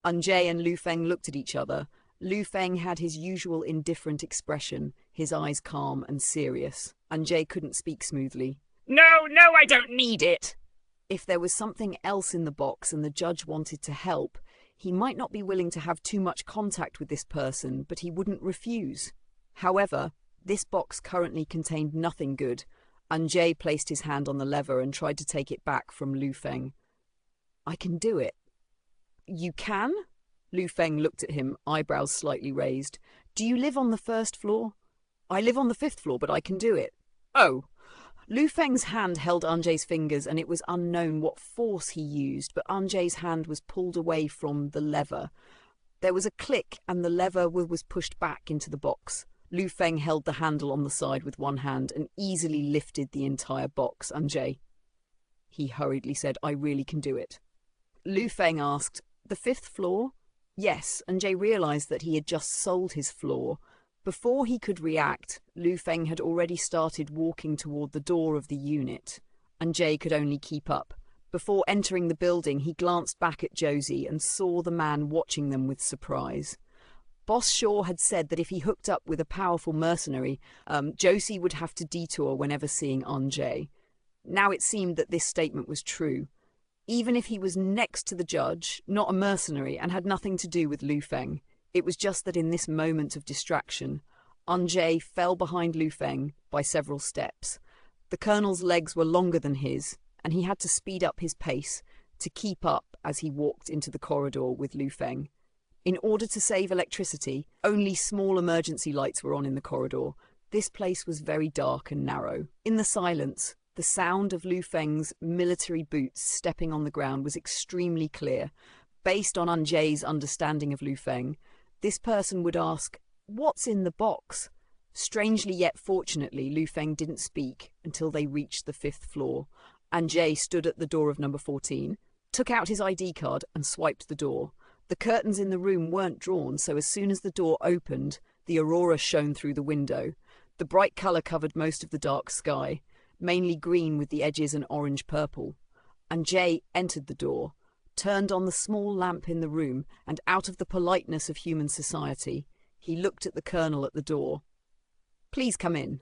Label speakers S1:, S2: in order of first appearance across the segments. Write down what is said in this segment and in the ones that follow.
S1: Anjay and Lu Feng looked at each other. Lu Feng had his usual indifferent expression, his eyes calm and serious. Anjay couldn't speak smoothly.
S2: No, I don't need it.
S1: If there was something else in the box and the judge wanted to help, he might not be willing to have too much contact with this person, but he wouldn't refuse. However, this box currently contained nothing good. Anjay placed his hand on the lever and tried to take it back from Lu Feng. I can do it. You can? Lu Feng looked at him, eyebrows slightly raised. Do you live on the first floor? I live on the 5th floor, but I can do it. Oh. Lu Feng's hand held Anjay's fingers, and it was unknown what force he used, but Anjay's hand was pulled away from the lever. There was a click, and the lever was pushed back into the box. Lu Feng held the handle on the side with one hand and easily lifted the entire box. Anjay, he hurriedly said, I really can do it. Lu Feng asked, the 5th floor? Yes, Anjay realized that he had just sold his floor. Before he could react, Lu Feng had already started walking toward the door of the unit. Anjay could only keep up. Before entering the building, he glanced back at Josie and saw the man watching them with surprise. Boss Shaw had said that if he hooked up with a powerful mercenary, Josie would have to detour whenever seeing Anjay. Now it seemed that this statement was true. Even if he was next to the judge, not a mercenary, and had nothing to do with Lu Feng, it was just that in this moment of distraction, Anjay fell behind Lu Feng by several steps. The colonel's legs were longer than his, and he had to speed up his pace to keep up as he walked into the corridor with Lu Feng. In order to save electricity, only small emergency lights were on in the corridor. This place was very dark and narrow. In the silence, the sound of Lu Feng's military boots stepping on the ground was extremely clear. Based on Anjay's understanding of Lu Feng, this person would ask, what's in the box? Strangely yet fortunately, Lu Feng didn't speak until they reached the 5th floor. Anjay stood at the door of number 14, took out his ID card and swiped the door. The curtains in the room weren't drawn, so as soon as the door opened, the aurora shone through the window. The bright colour covered most of the dark sky, mainly green with the edges an orange-purple. Anjay entered the door, turned on the small lamp in the room, and out of the politeness of human society, he looked at the colonel at the door. Please come in.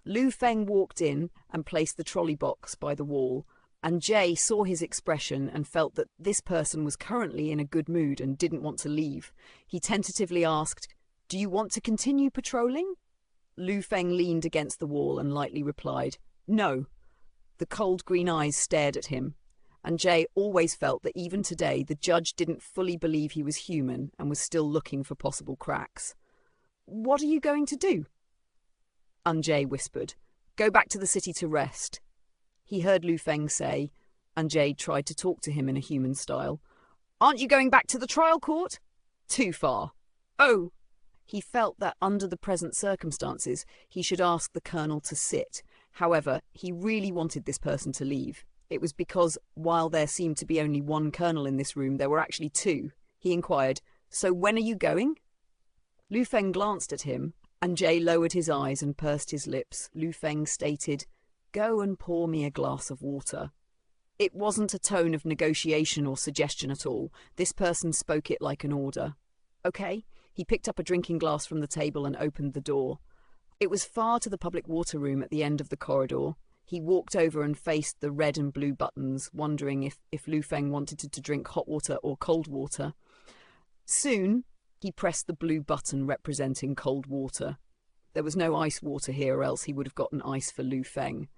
S1: Lu Feng walked in and placed the trolley box by the wall. Anjay saw his expression and felt that this person was currently in a good mood and didn't want to leave. He tentatively asked, do you want to continue patrolling? Lu Feng leaned against the wall and lightly replied, no. The cold green eyes stared at him. Anjay always felt that even today the judge didn't fully believe he was human and was still looking for possible cracks. What are you going to do? Anjay whispered, go back to the city to rest. He heard Lu Feng say. Anjay tried to talk to him in a human style. Aren't you going back to the trial court? Too far. Oh. He felt that under the present circumstances he should ask the colonel to sit. However, he really wanted this person to leave. It was because, while there seemed to be only one colonel in this room, there were actually two. He inquired, so when are you going? Lu Feng glanced at him. Anjay lowered his eyes and pursed his lips. Lu Feng stated, go and pour me a glass of water. It wasn't a tone of negotiation or suggestion at all. This person spoke it like an order. Okay. He picked up a drinking glass from the table and opened the door. It was far to the public water room at the end of the corridor. He walked over and faced the red and blue buttons, wondering if Lu Feng wanted to drink hot water or cold water. Soon, he pressed the blue button representing cold water. There was no ice water here, or else he would have gotten ice for Lu Feng.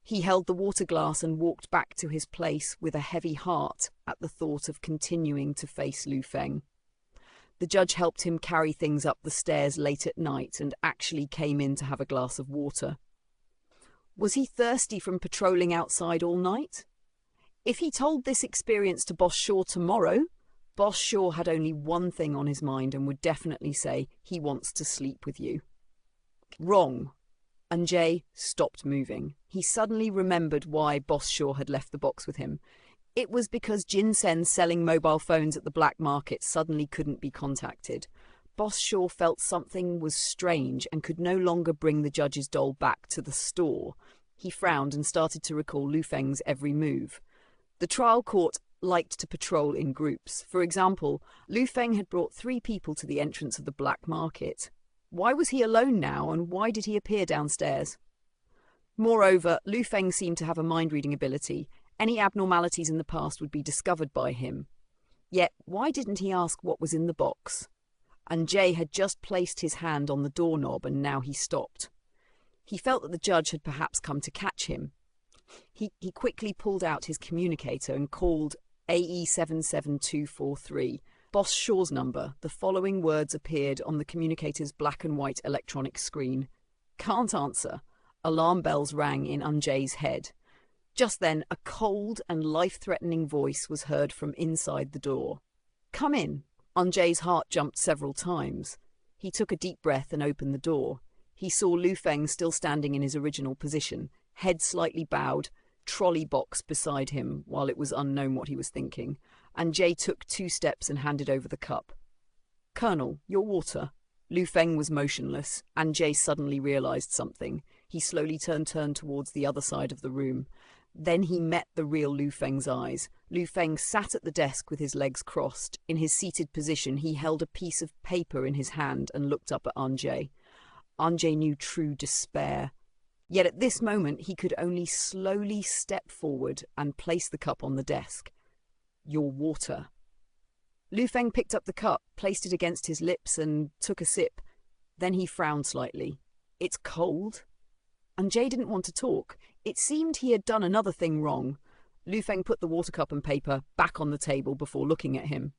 S1: He held the water glass and walked back to his place with a heavy heart at the thought of continuing to face Lu Feng. The judge helped him carry things up the stairs late at night and actually came in to have a glass of water. Was he thirsty from patrolling outside all night? If he told this experience to Boss Shaw tomorrow, Boss Shaw had only one thing on his mind and would definitely say he wants to sleep with you. Wrong. Anjay stopped moving. He suddenly remembered why Boss Shaw had left the box with him. It was because Jinsen selling mobile phones at the black market suddenly couldn't be contacted. Boss Shaw felt something was strange and could no longer bring the judge's doll back to the store. He frowned and started to recall Lu Feng's every move. The trial court liked to patrol in groups. For example, Lu Feng had brought 3 people to the entrance of the black market. Why was he alone now, and why did he appear downstairs? Moreover, Lu Feng seemed to have a mind-reading ability. Any abnormalities in the past would be discovered by him. Yet, why didn't he ask what was in the box? And Jay had just placed his hand on the doorknob, and now he stopped. He felt that the judge had perhaps come to catch him. He quickly pulled out his communicator and called AE 77243, Boss Shaw's number. The following words appeared on the communicator's black and white electronic screen. Can't answer. Alarm bells rang in Unjay's head. Just then, a cold and life-threatening voice was heard from inside the door. Come in. Unjay's heart jumped several times. He took a deep breath and opened the door. He saw Lu Feng still standing in his original position, head slightly bowed, trolley box beside him while it was unknown what he was thinking, and Jay took 2 steps and handed over the cup. Colonel, your water. Lu Feng was motionless, and Jay suddenly realized something. He slowly turned towards the other side of the room. Then he met the real Lu Feng's eyes. Lu Feng sat at the desk with his legs crossed. In his seated position, he held a piece of paper in his hand and looked up at Anjay. Anjay knew true despair. Yet at this moment, he could only slowly step forward and place the cup on the desk. Your water. Lu Feng picked up the cup, placed it against his lips, and took a sip. Then he frowned slightly. It's cold. Anjay didn't want to talk. It seemed he had done another thing wrong. Lu Feng put the water cup and paper back on the table before looking at him.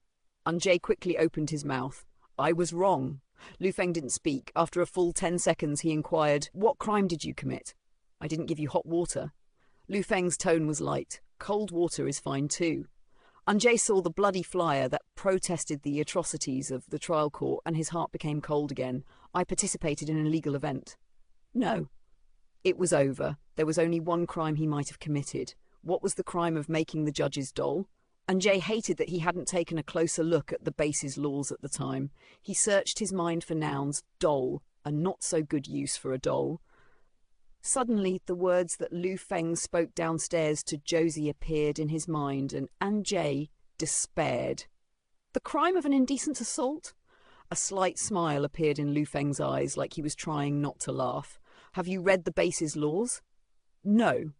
S1: Anjay quickly opened his mouth. I was wrong. Lu Feng didn't speak. After a full 10 seconds, he inquired, What crime did you commit? I didn't give you hot water. Lu Feng's tone was light. Cold water is fine too. Anjay saw the bloody flyer that protested the atrocities of the trial court, and his heart became cold again. I participated in an illegal event. No. It was over. There was only one crime he might have committed. What was the crime of making the judge's doll? Anjay hated that he hadn't taken a closer look at the base's laws at the time. He searched his mind for nouns. Doll, a not-so-good use for a doll. Suddenly, the words that Lu Feng spoke downstairs to Josie appeared in his mind, and Anjay despaired. The crime of an indecent assault? A slight smile appeared in Lu Feng's eyes, like he was trying not to laugh. Have you read the base's laws? No.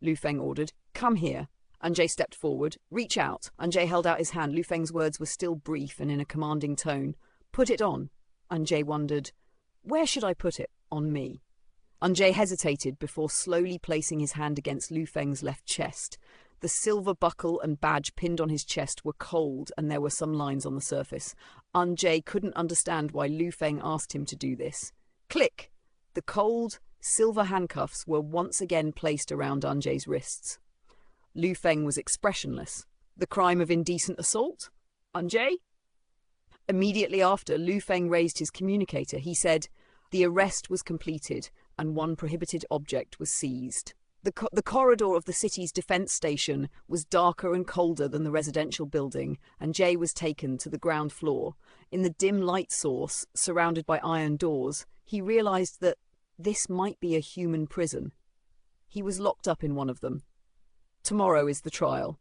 S1: Lu Feng ordered. Come here. Anjay stepped forward. Reach out. Anjay held out his hand. Lu Feng's words were still brief and in a commanding tone. Put it on. Anjay wondered, where should I put it? On me. Anjay hesitated before slowly placing his hand against Lu Feng's left chest. The silver buckle and badge pinned on his chest were cold, and there were some lines on the surface. Anjay couldn't understand why Lu Feng asked him to do this. Click! The cold, silver handcuffs were once again placed around Anjay's wrists. Lu Feng was expressionless. The crime of indecent assault? Anjay? Immediately after, Lu Feng raised his communicator. He said, the arrest was completed, and one prohibited object was seized. The corridor of the city's defense station was darker and colder than the residential building, and Jay was taken to the ground floor. In the dim light source, surrounded by iron doors, he realized that this might be a human prison. He was locked up in one of them. Tomorrow is the trial.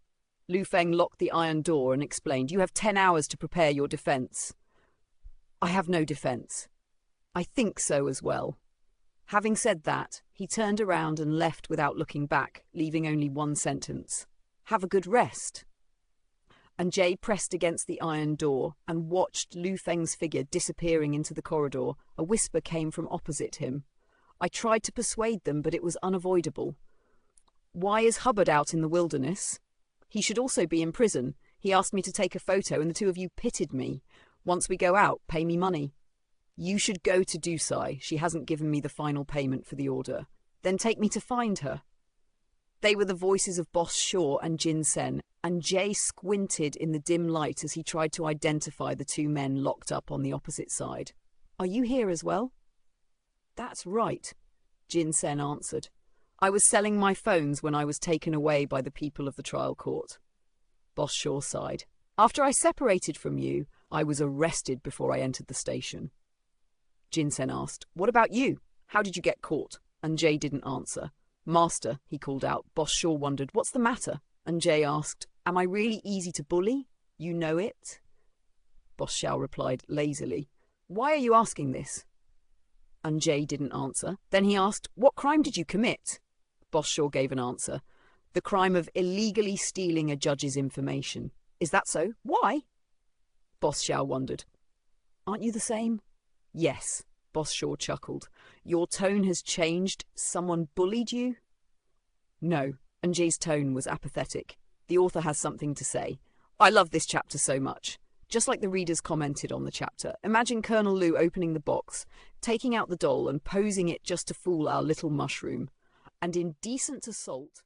S1: Lu Feng locked the iron door and explained, you have 10 hours to prepare your defense. I have no defense. I think so as well. Having said that, he turned around and left without looking back, leaving only one sentence. Have a good rest. And Jay pressed against the iron door and watched Lu Feng's figure disappearing into the corridor. A whisper came from opposite him. I tried to persuade them, but it was unavoidable. Why is Hubbard out in the wilderness? He should also be in prison. He asked me to take a photo, and the 2 of you pitted me. Once we go out, pay me money. You should go to Dusai. She hasn't given me the final payment for the order. Then take me to find her. They were the voices of Boss Shaw and Jin Sen, and Jay squinted in the dim light as he tried to identify the 2 men locked up on the opposite side. Are you here as well? That's right, Jin Sen answered. I was selling my phones when I was taken away by the people of the trial court. Boss Shaw sighed. After I separated from you, I was arrested before I entered the station. Jin Sen asked, what about you? How did you get caught? And Jay didn't answer. Master, he called out. Boss Shaw wondered, what's the matter? And Jay asked, Am I really easy to bully? You know it? Boss Xiao replied lazily. Why are you asking this? Jay didn't answer. Then he asked, what crime did you commit? Boss Shaw gave an answer. The crime of illegally stealing a judge's information. Is that so? Why? Boss Xiao wondered. Aren't you the same? Yes, Boss Shaw chuckled. Your tone has changed. Someone bullied you? No, Jay's tone was apathetic. The author has something to say. I love this chapter so much. Just like the readers commented on the chapter, imagine Colonel Lu opening the box, taking out the doll and posing it just to fool our little mushroom. And in decent assault...